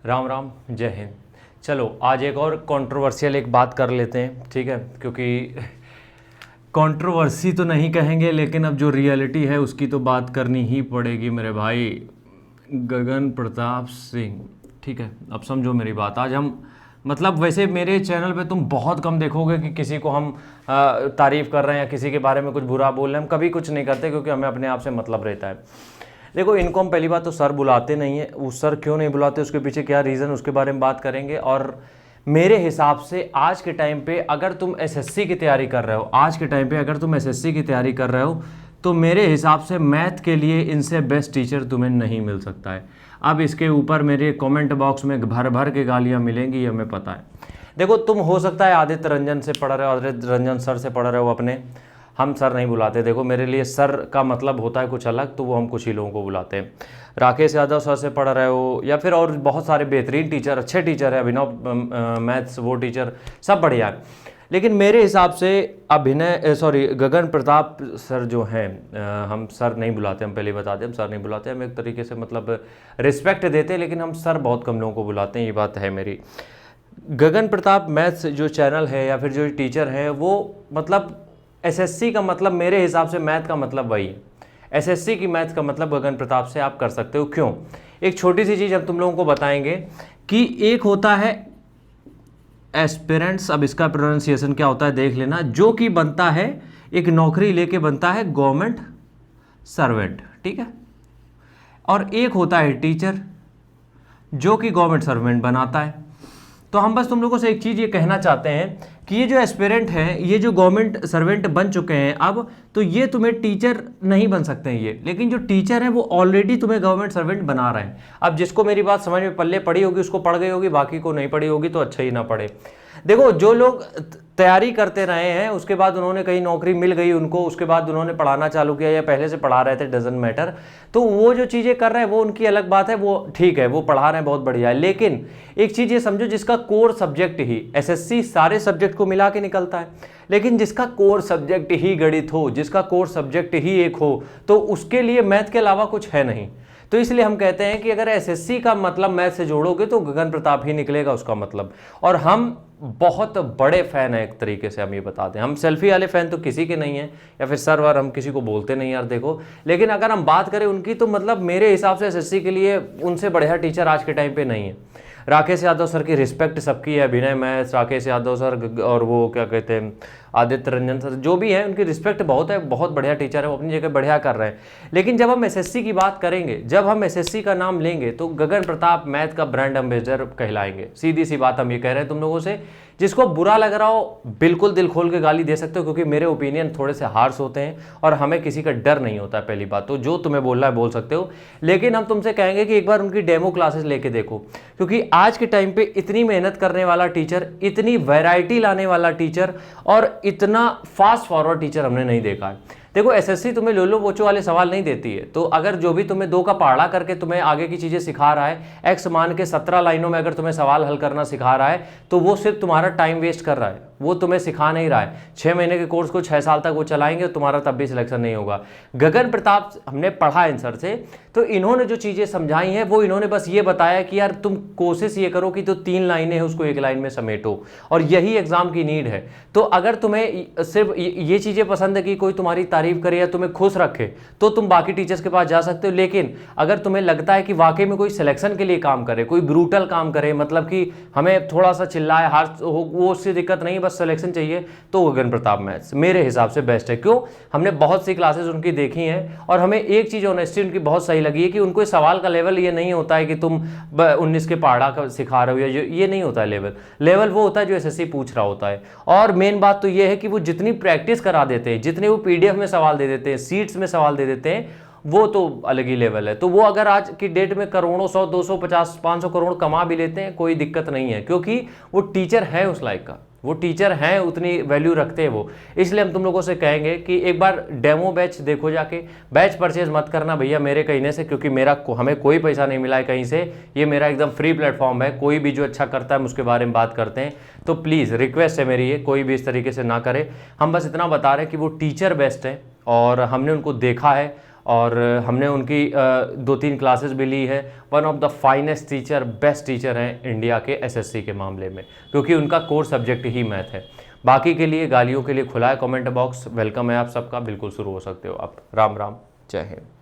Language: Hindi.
राम राम, जय हिंद। चलो आज एक और कंट्रोवर्शियल एक बात कर लेते हैं, ठीक है। क्योंकि कंट्रोवर्सी तो नहीं कहेंगे, लेकिन अब जो रियलिटी है उसकी तो बात करनी ही पड़ेगी मेरे भाई। गगन प्रताप सिंह, ठीक है। अब समझो मेरी बात। आज हम मतलब वैसे मेरे चैनल पे तुम बहुत कम देखोगे कि किसी को हम तारीफ़ कर रहे हैं या किसी के बारे में कुछ बुरा बोल रहे हैं। हम कभी कुछ नहीं करते क्योंकि हमें अपने आप से मतलब रहता है। देखो, इनको हम पहली बात तो सर बुलाते नहीं है। वो सर क्यों नहीं बुलाते, उसके पीछे क्या रीज़न, उसके बारे में बात करेंगे। और मेरे हिसाब से आज के टाइम पे अगर तुम एसएससी की तैयारी कर रहे हो, आज के टाइम पे अगर तुम एसएससी की तैयारी कर रहे हो, तो मेरे हिसाब से मैथ के लिए इनसे बेस्ट टीचर तुम्हें नहीं मिल सकता है। अब इसके ऊपर मेरे कमेंट बॉक्स में भर भर के गालियाँ मिलेंगी, ये हमें पता है। देखो, तुम हो सकता है आदित्य रंजन से पढ़ रहे हो, आदित्य रंजन सर से पढ़ रहे हो अपने। हम सर नहीं बुलाते। देखो, मेरे लिए सर का मतलब होता है कुछ अलग, तो वो हम कुछ ही लोगों को बुलाते हैं। राकेश यादव सर से पढ़ रहे हो या फिर और बहुत सारे बेहतरीन टीचर, अच्छे टीचर है, अभिनव मैथ्स वो टीचर सब बढ़िया है। लेकिन मेरे हिसाब से गगन प्रताप सर जो हैं, हम सर नहीं बुलाते। हम पहले बता दें, हम सर नहीं बुलाते। हम एक तरीके से मतलब रिस्पेक्ट देते हैं, लेकिन हम सर बहुत कम लोगों को बुलाते हैं, ये बात है मेरी। गगन प्रताप मैथ्स जो चैनल है या फिर जो टीचर है, वो मतलब एसएससी का मतलब मेरे हिसाब से मैथ का मतलब वही है। एसएससी की मैथ का मतलब गगन प्रताप से आप कर सकते हो। क्यों? एक छोटी सी चीज़ हम तुम लोगों को बताएंगे कि एक होता है एस्पिरेंट्स। अब इसका प्रोनाउंसिएशन क्या होता है देख लेना। जो कि बनता है, एक नौकरी लेके बनता है गवर्नमेंट सर्वेंट, ठीक है। और एक होता है टीचर, जो कि गवर्नमेंट सर्वेंट बनाता है। तो हम बस तुम लोगों से एक चीज़ ये कहना चाहते हैं कि ये जो एस्पिरेंट हैं, ये जो गवर्नमेंट सर्वेंट बन चुके हैं अब, तो ये तुम्हें टीचर नहीं बन सकते हैं ये। लेकिन जो टीचर हैं वो ऑलरेडी तुम्हें गवर्नमेंट सर्वेंट बना रहे हैं। अब जिसको मेरी बात समझ में पल्ले पड़ी होगी उसको पढ़ गई होगी, बाकी को नहीं पड़ी होगी तो अच्छा ही ना पढ़े। देखो, जो लोग तैयारी करते रहे हैं, उसके बाद उन्होंने कहीं नौकरी मिल गई उनको, उसके बाद उन्होंने पढ़ाना चालू किया या पहले से पढ़ा रहे थे, डजंट मैटर। तो वो जो चीज़ें कर रहे हैं वो उनकी अलग बात है, वो ठीक है, वो पढ़ा रहे हैं, बहुत बढ़िया है। लेकिन एक चीज़ ये समझो, जिसका कोर सब्जेक्ट ही एसएससी सारे सब्जेक्ट को मिला के निकलता है, लेकिन जिसका कोर सब्जेक्ट ही गणित हो, जिसका कोर सब्जेक्ट ही एक हो, तो उसके लिए मैथ के अलावा कुछ है नहीं। तो इसलिए हम कहते हैं कि अगर एसएससी का मतलब मैथ से जोड़ोगे तो गगन प्रताप ही निकलेगा उसका मतलब। और हम बहुत बड़े फैन हैं, एक तरीके से हम ये बताते हैं। हम सेल्फी वाले फैन तो किसी के नहीं हैं, या फिर सर वर हम किसी को बोलते नहीं यार देखो। लेकिन अगर हम बात करें उनकी, तो मतलब मेरे हिसाब से एसएससी के लिए उनसे बढ़िया टीचर आज के टाइम पे नहीं है। राकेश यादव सर की रिस्पेक्ट सबकी है, अभिनय मैथ्स, राकेश यादव सर और वो क्या कहते हैं आदित्य रंजन सर, जो भी है उनकी रिस्पेक्ट बहुत है, बहुत बढ़िया टीचर है, वो अपनी जगह बढ़िया कर रहे हैं। लेकिन जब हम एसएससी की बात करेंगे, जब हम एसएससी का नाम लेंगे, तो गगन प्रताप मैथ का ब्रांड एम्बेसडर कहलाएंगे। सीधी सी बात हम ये कह रहे हैं तुम लोगों से। जिसको बुरा लग रहा हो बिल्कुल दिल खोल के गाली दे सकते हो, क्योंकि मेरे ओपिनियन थोड़े से हार्श होते हैं और हमें किसी का डर नहीं होता है। पहली बात तो जो तुम्हें बोलना है बोल सकते हो, लेकिन हम तुमसे कहेंगे कि एक बार उनकी डेमो क्लासेस लेके देखो। क्योंकि आज के टाइम पे इतनी मेहनत करने वाला टीचर, इतनी वैरायटी लाने वाला टीचर और इतना फास्ट फॉरवर्ड टीचर हमने नहीं देखा है। देखो, एसएससी तुम्हें लोलो बोचो वाले सवाल नहीं देती है। तो अगर जो भी तुम्हें 2 का पहाड़ा करके तुम्हें आगे की चीज़ें सिखा रहा है, एक्स मान के 17 लाइनों में अगर तुम्हें सवाल हल करना सिखा रहा है, तो वो सिर्फ तुम्हारा टाइम वेस्ट कर रहा है, वो तुम्हें सिखा नहीं रहा है। 6 महीने के कोर्स को 6 साल तक वो चलाएंगे, तुम्हारा तब भी सिलेक्शन नहीं होगा। गगन प्रताप हमने पढ़ा इन सर से, तो इन्होंने जो चीज़ें समझाई हैं वो इन्होंने बस ये बताया कि यार तुम कोशिश ये करो कि जो 3 लाइनें हैं उसको 1 लाइन में समेटो, और यही एग्जाम की नीड है। तो अगर तुम्हें सिर्फ ये चीज़ें पसंद है कि कोई तुम्हारी तारीफ करे या तुम्हें खुश रखे, तो तुम बाकी टीचर्स के पास जा सकते हो। लेकिन अगर तुम्हें लगता है कि वाकई में कोई सिलेक्शन के लिए काम करे, कोई ब्रूटल काम करे, मतलब कि हमें थोड़ा सा चिल्लाए हार्श हो, वो उससे दिक्कत नहीं, बस सिलेक्शन चाहिए, तो गगन प्रताप मैथ्स मेरे हिसाब से बेस्ट है। क्यों? हमने बहुत सी क्लासेस उनकी देखी हैं और हमें एक चीज़ ऑनेस्टी उनकी बहुत सही लगी है कि उनको सवाल का लेवल ये नहीं होता है कि तुम 19 के पहाड़ा का सिखा रहे हो, या ये नहीं होता है। लेवल वो होता है जो एसएससी पूछ रहा होता है। और मेन बात तो ये है कि वो जितनी प्रैक्टिस करा देते हैं, जितने वो पीडीएफ में सवाल दे देते हैं, सीट्स में सवाल दे देते हैं, वो तो अलग ही लेवल है। तो वो अगर आज की डेट में करोड़ों, 100, 200, 50, 500 करोड़ कमा भी लेते हैं, कोई दिक्कत नहीं है, क्योंकि वो टीचर है उस लायक का, वो टीचर हैं, उतनी वैल्यू रखते हैं वो। इसलिए हम तुम लोगों से कहेंगे कि एक बार डेमो बैच देखो जाके। बैच परचेज मत करना भैया मेरे कहने से, क्योंकि हमें कोई पैसा नहीं मिला है कहीं से, ये मेरा एकदम फ्री प्लेटफॉर्म है। कोई भी जो अच्छा करता है हम उसके बारे में बात करते हैं। तो प्लीज़ रिक्वेस्ट है मेरी, ये कोई भी इस तरीके से ना करे। हम बस इतना बता रहे हैं कि वो टीचर बेस्ट है और हमने उनको देखा है और हमने उनकी 2-3 क्लासेस भी ली है। One of the finest teacher, best teacher हैं इंडिया के एसएससी के मामले में, क्योंकि उनका कोर सब्जेक्ट ही मैथ है। बाकी के लिए गालियों के लिए खुला है कमेंट बॉक्स, वेलकम है आप सबका, बिल्कुल शुरू हो सकते हो आप। राम राम, जय हिंद।